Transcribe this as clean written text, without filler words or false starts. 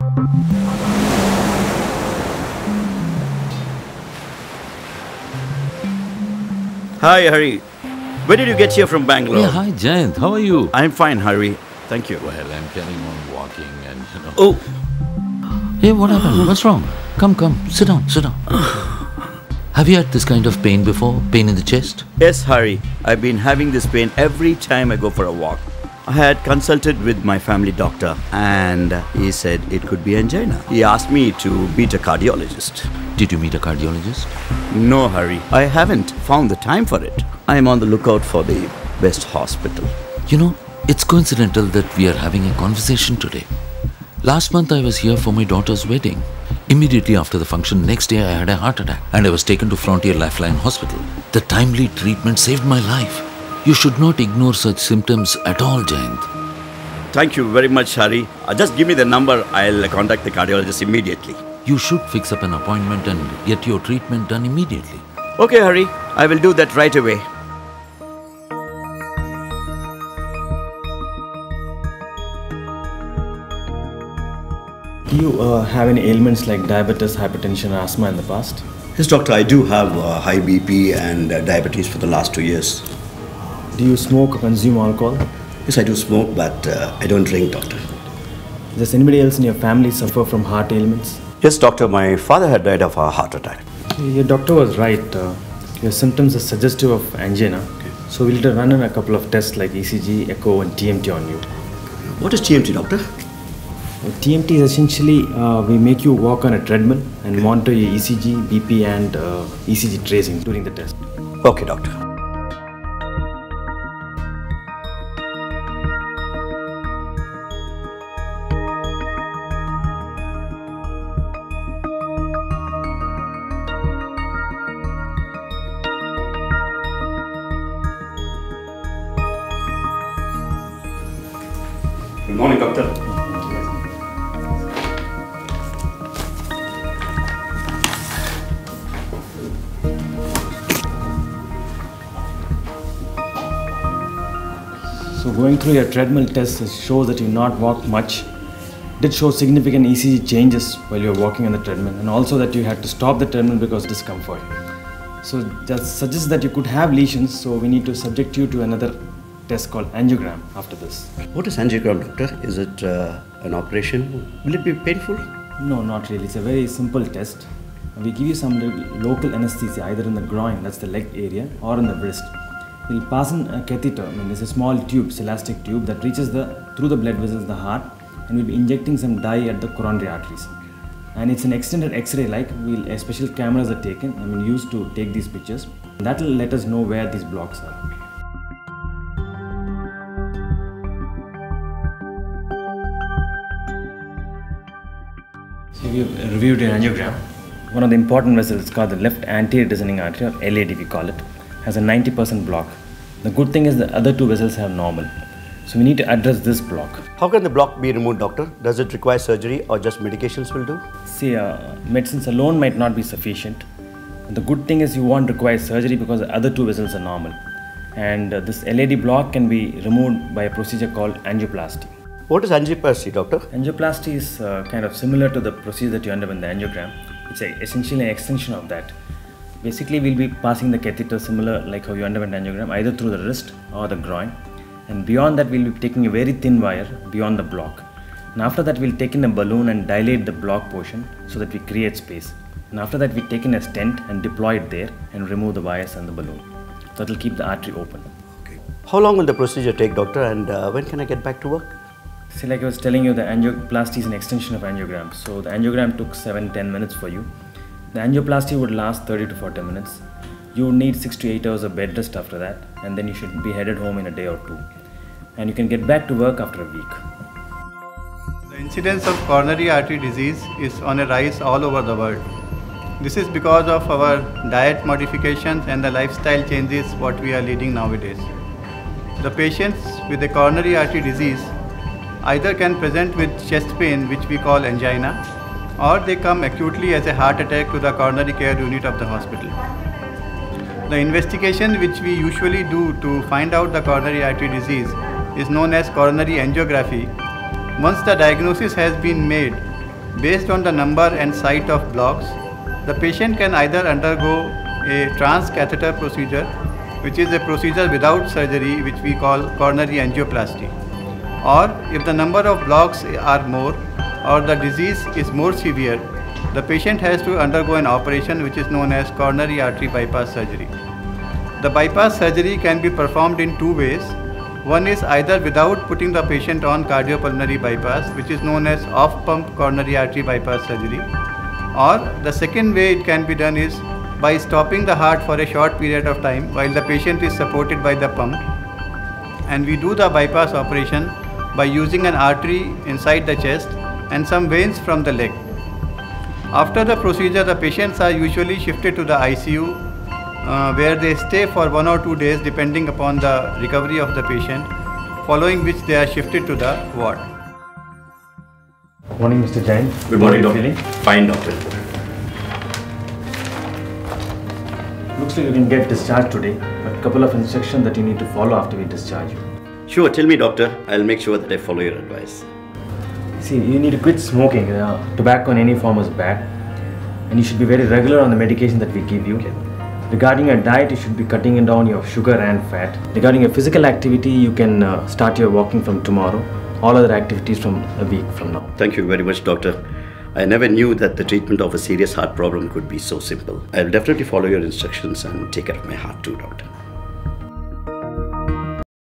Hi, Hari. Where did you get here from Bangalore? Yeah, hi Jayant, how are you? I'm fine, Hari. Thank you. Well, I'm carrying on walking and Oh, Hey, what happened? What's wrong? Come, sit down, sit down. Have you had this kind of pain before? Pain in the chest? yes, Hari. I've been having this pain every time I go for a walk. I had consulted with my family doctor and he said it could be angina. He asked me to meet a cardiologist. Did you meet a cardiologist? No, Hari. I haven't found the time for it. I am on the lookout for the best hospital. You know, it's coincidental that we are having a conversation today. Last month I was here for my daughter's wedding. Immediately after the function, next day I had a heart attack and I was taken to Frontier Lifeline Hospital. The timely treatment saved my life. You should not ignore such symptoms at all, Jayant. Thank you very much, Hari. Just give me the number. I'll contact the cardiologist immediately. You should fix up an appointment and get your treatment done immediately. Okay, Hari. I will do that right away. Do you have any ailments like diabetes, hypertension, or asthma in the past? Yes, doctor, I do have high BP and diabetes for the last 2 years. Do you smoke or consume alcohol? Yes, I do smoke, but I don't drink, doctor. Does anybody else in your family suffer from heart ailments? Yes, doctor, my father had died of a heart attack. Your doctor was right. Your symptoms are suggestive of angina. Okay. So we'll run in a couple of tests like ECG, echo, and TMT on you. What is TMT, doctor? TMT is essentially we make you walk on a treadmill and monitor your ECG, BP, and ECG tracing during the test. Okay, doctor. Good morning, doctor. So going through your treadmill test shows that you not walk much. Did show significant ECG changes while you were walking on the treadmill, and also that you had to stop the treadmill because of discomfort. So that suggests that you could have lesions, so we need to subject you to another test called angiogram after this. What is angiogram, doctor? Is it an operation? Will it be painful? No, not really. It's a very simple test. We give you some local anesthesia either in the groin, that's the leg area, or in the wrist. We'll pass in a catheter, it's a small tube, elastic tube that reaches through the blood vessels, the heart, and we'll be injecting some dye at the coronary arteries. And it's an extended X-ray like, special cameras are taken, used to take these pictures. That will let us know where these blocks are. So we've reviewed your angiogram. One of the important vessels is called the left anterior descending artery, or LAD we call it, has a 90% block. The good thing is the other two vessels have normal. So we need to address this block. How can the block be removed, doctor? Does it require surgery or just medications will do? See, medicines alone might not be sufficient. The good thing is you won't require surgery because the other two vessels are normal. And this LAD block can be removed by a procedure called angioplasty. What is angioplasty, doctor? Angioplasty is kind of similar to the procedure that you undergo in the angiogram. It's essentially an extension of that. Basically, we'll be passing the catheter similar like how you underwent angiogram, either through the wrist or the groin. And beyond that, we'll be taking a very thin wire beyond the block. And after that, we'll take in a balloon and dilate the block portion so that we create space. And after that, we take in a stent and deploy it there and remove the wires and the balloon. That will keep the artery open. Okay. How long will the procedure take, doctor, and when can I get back to work? See, like I was telling you, the angioplasty is an extension of angiogram. So the angiogram took 7-10 minutes for you. The angioplasty would last 30 to 40 minutes. You would need 6 to 8 hours of bed rest after that, and then you should be headed home in a day or two. And you can get back to work after a week. The incidence of coronary artery disease is on a rise all over the world. This is because of our diet modifications and the lifestyle changes what we are leading nowadays. The patients with the coronary artery disease either can present with chest pain, which we call angina, or they come acutely as a heart attack to the coronary care unit of the hospital. The investigation which we usually do to find out the coronary artery disease is known as coronary angiography. Once the diagnosis has been made, based on the number and site of blocks, the patient can either undergo a transcatheter procedure, which is a procedure without surgery, which we call coronary angioplasty. Or if the number of blocks are more or the disease is more severe, the patient has to undergo an operation which is known as coronary artery bypass surgery. The bypass surgery can be performed in two ways. One is either without putting the patient on cardiopulmonary bypass, which is known as off-pump coronary artery bypass surgery. Or the second way it can be done is by stopping the heart for a short period of time while the patient is supported by the pump, and we do the bypass operation by using an artery inside the chest and some veins from the leg. After the procedure, the patients are usually shifted to the ICU where they stay for 1 or 2 days depending upon the recovery of the patient, following which they are shifted to the ward. Good morning, Mr. Jain. Good morning, How are doctor. you feeling? Fine, doctor. Looks like you can get discharged today, but a couple of instructions that you need to follow after we discharge you. Sure, tell me, doctor. I'll make sure that I follow your advice. See, you need to quit smoking. Tobacco in any form is bad, and you should be very regular on the medication that we give you. Okay. Regarding your diet, you should be cutting down your sugar and fat. Regarding your physical activity, you can start your walking from tomorrow. All other activities from a week from now. Thank you very much, doctor. I never knew that the treatment of a serious heart problem could be so simple. I'll definitely follow your instructions and take care of my heart too, doctor.